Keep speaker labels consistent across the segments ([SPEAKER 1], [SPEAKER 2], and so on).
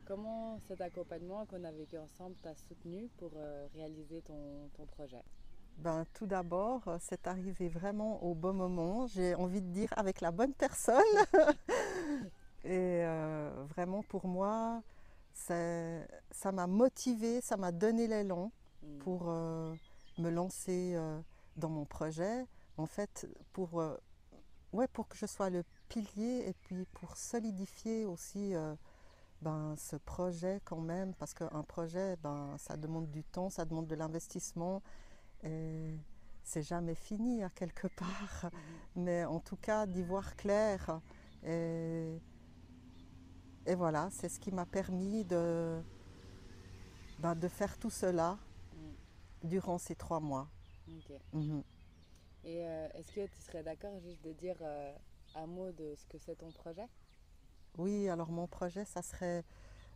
[SPEAKER 1] comment cet accompagnement qu'on a vécu ensemble t'a soutenu pour réaliser ton projet?
[SPEAKER 2] Ben, tout d'abord, c'est arrivé vraiment au bon moment. J'ai envie de dire avec la bonne personne. Et vraiment pour moi, ça m'a motivée, ça m'a donné l'élan
[SPEAKER 1] Hmm.
[SPEAKER 2] pour me lancer dans mon projet. En fait, ouais, pour que je sois le pilier et puis pour solidifier aussi ce projet quand même. Parce qu'un projet, ça demande du temps, ça demande de l'investissement. Et c'est jamais fini à quelque part,
[SPEAKER 1] Mhm.
[SPEAKER 2] mais en tout cas d'y voir clair. Et, et voilà, c'est ce qui m'a permis de faire tout cela
[SPEAKER 1] Hmm.
[SPEAKER 2] durant ces 3 mois.
[SPEAKER 1] Ok.
[SPEAKER 2] Mhm.
[SPEAKER 1] Et est-ce que tu serais d'accord juste de dire un mot de ce que c'est ton projet?
[SPEAKER 2] Oui, alors mon projet, ça serait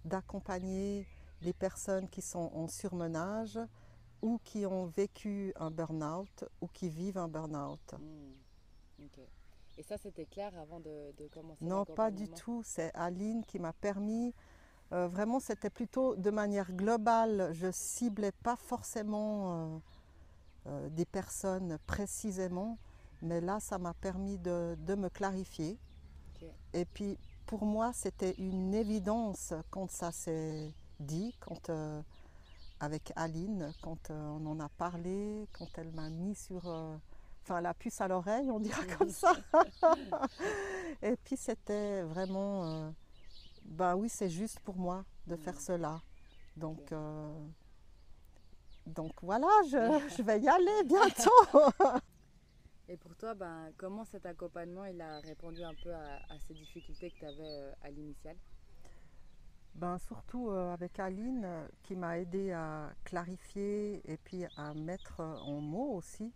[SPEAKER 2] d'accompagner les personnes qui sont en surmenage ou qui ont vécu un burn-out ou qui vivent un burn-out.
[SPEAKER 1] Hmm. Ok. Et ça, c'était clair avant de commencer
[SPEAKER 2] Non, pas du
[SPEAKER 1] l'accompagnement?
[SPEAKER 2] tout. C'est Aline qui m'a permis. Vraiment, c'était plutôt de manière globale. Je ciblais pas forcément des personnes précisément, mais là, ça m'a permis de me clarifier.
[SPEAKER 1] Ok.
[SPEAKER 2] Et puis, pour moi, c'était une évidence quand ça s'est dit, avec Aline, quand on en a parlé, quand elle m'a mis enfin, la puce à l'oreille, on dira comme ça. Et puis, c'était vraiment, ben oui, c'est juste pour moi de faire
[SPEAKER 1] Hmm.
[SPEAKER 2] cela. Donc,
[SPEAKER 1] Ok.
[SPEAKER 2] voilà, je vais y aller bientôt.
[SPEAKER 1] Et pour toi, ben, comment cet accompagnement il a répondu un peu à ces difficultés que tu avais à l'initial?
[SPEAKER 2] Ben, surtout avec Aline qui m'a aidé à clarifier et puis à mettre en mots aussi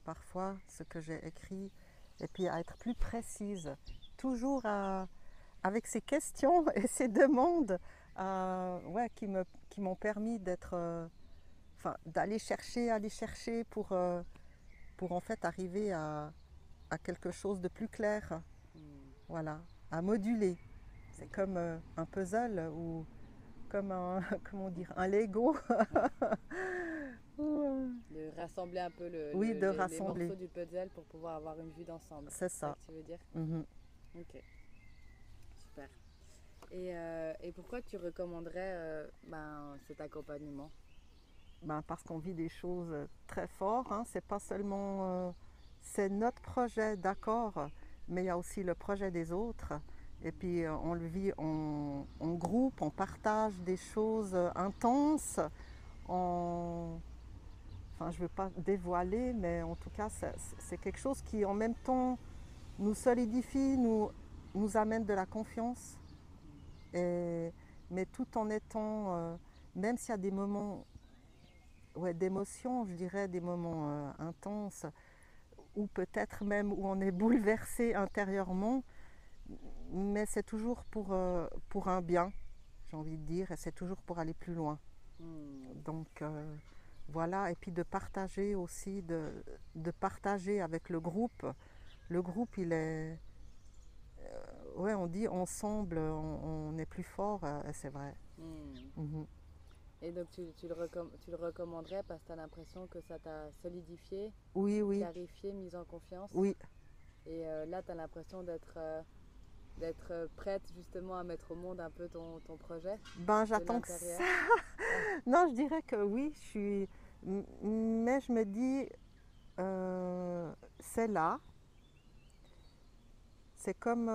[SPEAKER 2] parfois ce que j'ai écrit et puis à être plus précise. Toujours avec ces questions et ces demandes ouais, qui m'ont permis enfin, aller chercher pour en fait arriver à quelque chose de plus clair.
[SPEAKER 1] Hmm.
[SPEAKER 2] Voilà, à moduler. C'est
[SPEAKER 1] Ok.
[SPEAKER 2] comme un puzzle ou comme un, comment dire, un Lego.
[SPEAKER 1] Ouais. De rassembler un peu
[SPEAKER 2] Oui, de
[SPEAKER 1] les
[SPEAKER 2] rassembler.
[SPEAKER 1] morceaux du puzzle pour pouvoir avoir une vue d'ensemble.
[SPEAKER 2] C'est
[SPEAKER 1] C'est ça
[SPEAKER 2] ça.
[SPEAKER 1] que tu veux dire?
[SPEAKER 2] Mhm.
[SPEAKER 1] Ok, super. Et pourquoi tu recommanderais ben, cet accompagnement?
[SPEAKER 2] Ben, parce qu'on vit des choses très fortes. Hein. C'est pas seulement. C'est notre projet, d'accord, mais il y a aussi le projet des autres. Et
[SPEAKER 1] Hmm.
[SPEAKER 2] puis on le vit en groupe, on partage des choses intenses. On, enfin, je ne veux pas dévoiler, mais en tout cas, c'est quelque chose qui en même temps nous solidifie, nous amène de la confiance.
[SPEAKER 1] Hmm.
[SPEAKER 2] Et, mais tout en étant, même s'il y a des moments ouais, d'émotion, je dirais, des moments intenses, ou peut-être même où on est bouleversé intérieurement, mais c'est toujours pour un bien, j'ai envie de dire, et c'est toujours pour aller plus loin.
[SPEAKER 1] Hmm.
[SPEAKER 2] Donc voilà, et puis de partager aussi, de partager avec le groupe. Le groupe, il est, ouais, on dit ensemble, on est plus fort, et c'est vrai.
[SPEAKER 1] Hmm.
[SPEAKER 2] Mhm.
[SPEAKER 1] Et donc tu le recommanderais parce que tu as l'impression que ça t'a solidifié,
[SPEAKER 2] Oui, oui,
[SPEAKER 1] clarifié, mis en confiance.
[SPEAKER 2] oui.
[SPEAKER 1] Et là, tu as l'impression d'être prête justement à mettre au monde un peu ton projet
[SPEAKER 2] Ben,
[SPEAKER 1] de
[SPEAKER 2] j'attends que ça.
[SPEAKER 1] l'intérieur. Ah.
[SPEAKER 2] Non, je dirais que oui, mais je me dis, c'est là, c'est comme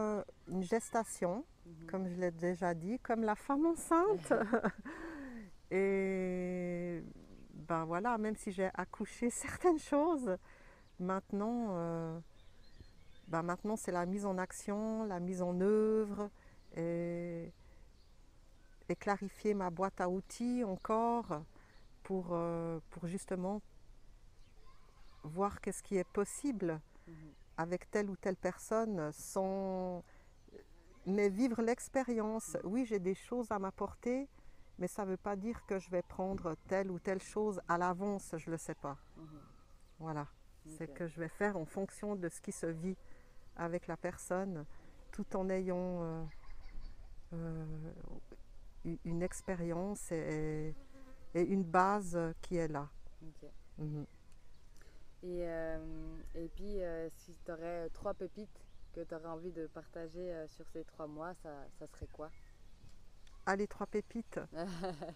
[SPEAKER 2] une gestation,
[SPEAKER 1] Mhm.
[SPEAKER 2] comme je l'ai déjà dit, comme la femme enceinte. Et ben voilà, même si j'ai accouché certaines choses, maintenant, maintenant c'est la mise en action, la mise en œuvre et, et clarifier ma boîte à outils encore pour justement voir qu'est-ce qui est possible
[SPEAKER 1] Mhm.
[SPEAKER 2] avec telle ou telle personne sans mais vivre l'expérience.
[SPEAKER 1] Mhm.
[SPEAKER 2] Oui, j'ai des choses à m'apporter, mais ça ne veut pas dire que je vais prendre telle ou telle chose à l'avance, je ne le sais pas.
[SPEAKER 1] Mhm.
[SPEAKER 2] Voilà, c'est
[SPEAKER 1] Ok.
[SPEAKER 2] que je vais faire en fonction de ce qui se vit avec la personne, tout en ayant, euh, une expérience et une base qui est là.
[SPEAKER 1] Ok.
[SPEAKER 2] Mhm.
[SPEAKER 1] Et puis, si tu aurais 3 pépites que tu aurais envie de partager sur ces 3 mois, ça serait quoi?
[SPEAKER 2] Ah, les 3 pépites,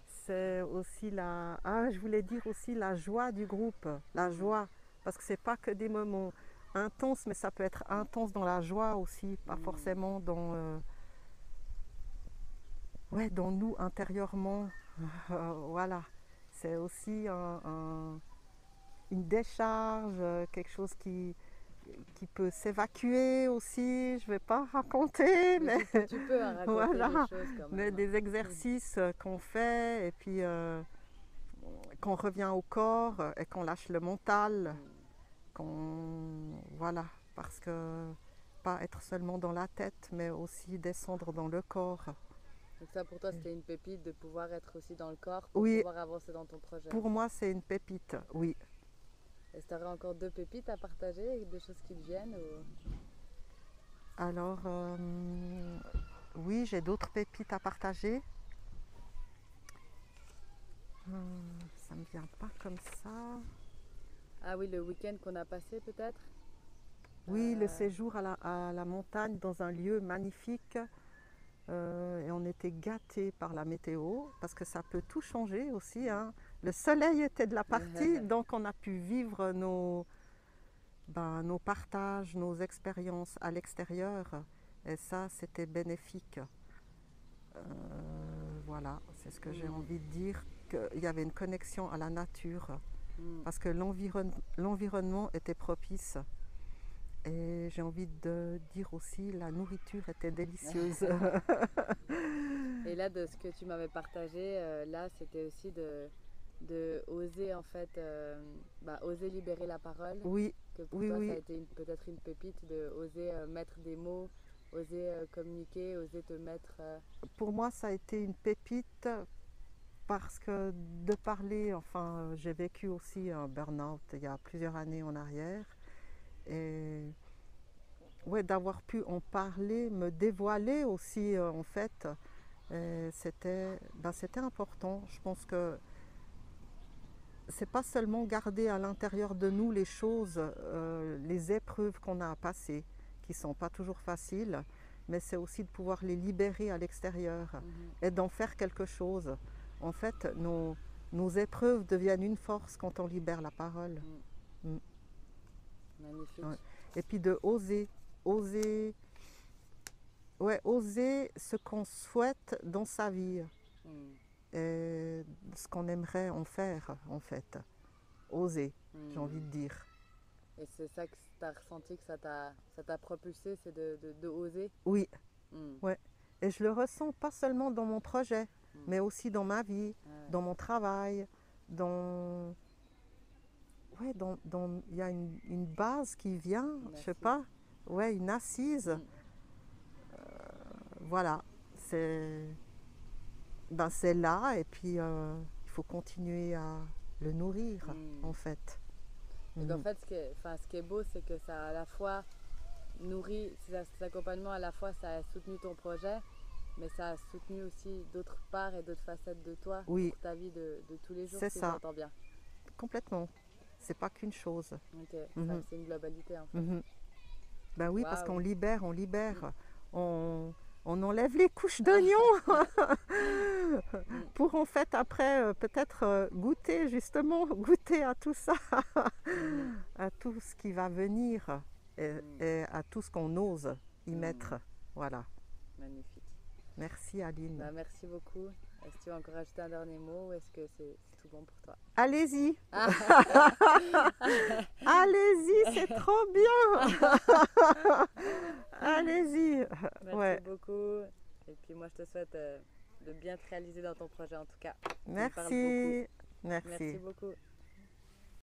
[SPEAKER 2] c'est aussi je voulais dire aussi la joie du groupe, la joie, parce que c'est pas que des moments intenses, mais ça peut être intense dans la joie aussi, pas forcément dans nous intérieurement. Voilà, c'est aussi une décharge, quelque chose qui peut s'évacuer aussi. Je ne vais pas raconter, mais
[SPEAKER 1] Tu peux raconter
[SPEAKER 2] voilà,
[SPEAKER 1] les choses quand
[SPEAKER 2] mais
[SPEAKER 1] même.
[SPEAKER 2] des exercices qu'on fait et puis qu'on revient au corps et qu'on lâche le mental, voilà, parce que pas être seulement dans la tête, mais aussi descendre dans le corps.
[SPEAKER 1] Donc ça pour toi c'était une pépite de pouvoir être aussi dans le corps pour
[SPEAKER 2] Oui,
[SPEAKER 1] pouvoir avancer dans ton projet.
[SPEAKER 2] pour moi c'est une pépite, oui.
[SPEAKER 1] Est-ce que tu aurais encore 2 pépites à partager, des choses qui te viennent ou...
[SPEAKER 2] Alors, oui, j'ai d'autres pépites à partager. Ça me vient pas comme ça.
[SPEAKER 1] Ah oui, le week-end qu'on a passé peut-être?
[SPEAKER 2] Oui, le séjour à la montagne dans un lieu magnifique. Et on était gâtés par la météo parce que ça peut tout changer aussi, hein. Le soleil était de la partie, donc on a pu vivre nos partages, nos expériences à l'extérieur. Et ça, c'était bénéfique. Voilà, c'est ce que j'ai envie de dire, qu'il y avait une connexion à la nature parce que l'environnement était propice. Et j'ai envie de dire aussi, la nourriture était délicieuse.
[SPEAKER 1] Et là, de ce que tu m'avais partagé, là, c'était aussi de oser en fait, oser libérer la parole.
[SPEAKER 2] Oui,
[SPEAKER 1] Que pour
[SPEAKER 2] oui,
[SPEAKER 1] toi, ça a
[SPEAKER 2] oui.
[SPEAKER 1] été peut-être une pépite de oser mettre des mots, oser communiquer, oser te mettre...
[SPEAKER 2] Pour moi, ça a été une pépite parce que de parler, enfin, j'ai vécu aussi un burn-out il y a plusieurs années en arrière. Et ouais, d'avoir pu en parler, me dévoiler aussi, en fait, c'était important. Je pense que c'est pas seulement garder à l'intérieur de nous les choses, les épreuves qu'on a à passer, qui sont pas toujours faciles, mais c'est aussi de pouvoir les libérer à l'extérieur et d'en faire quelque chose. En fait, nos épreuves deviennent une force quand on libère la parole.
[SPEAKER 1] Magnifique.
[SPEAKER 2] Ouais. Et puis de oser ce qu'on souhaite dans sa vie et ce qu'on aimerait en faire, en fait. Oser, j'ai envie de dire.
[SPEAKER 1] Et c'est ça que tu as ressenti, que ça t'a propulsé, c'est de oser?
[SPEAKER 2] Oui, ouais. Et je le ressens pas seulement dans mon projet, mais aussi dans ma vie, dans mon travail, ouais, il y a une base qui vient, je sais pas, ouais, une assise. Voilà, c'est là et puis il faut continuer à le nourrir, en fait.
[SPEAKER 1] Donc en fait, ce qui est beau, c'est que ça a à la fois nourri, cet accompagnement, à la fois ça a soutenu ton projet, mais ça a soutenu aussi d'autres parts et d'autres facettes de toi
[SPEAKER 2] Oui.
[SPEAKER 1] pour ta vie de tous les jours,
[SPEAKER 2] C'est
[SPEAKER 1] si
[SPEAKER 2] ça.
[SPEAKER 1] j'entends bien.
[SPEAKER 2] Complètement. C'est pas qu'une chose.
[SPEAKER 1] Ok, c'est une globalité en fait.
[SPEAKER 2] Ben oui, parce
[SPEAKER 1] Waouh.
[SPEAKER 2] qu'on libère, on enlève les couches d'oignons pour en fait après peut-être goûter à tout ça, à tout ce qui va venir et à tout ce qu'on ose y mettre. Voilà.
[SPEAKER 1] Magnifique.
[SPEAKER 2] Merci Aline.
[SPEAKER 1] Merci beaucoup. Est-ce que tu veux encore ajouter un dernier mot ou est-ce que c'est tout bon pour toi?
[SPEAKER 2] Allez-y. Allez-y, c'est trop bien. Allez-y.
[SPEAKER 1] Merci beaucoup. Et puis moi, je te souhaite de bien te réaliser dans ton projet en tout cas.
[SPEAKER 2] Merci.
[SPEAKER 1] Merci beaucoup.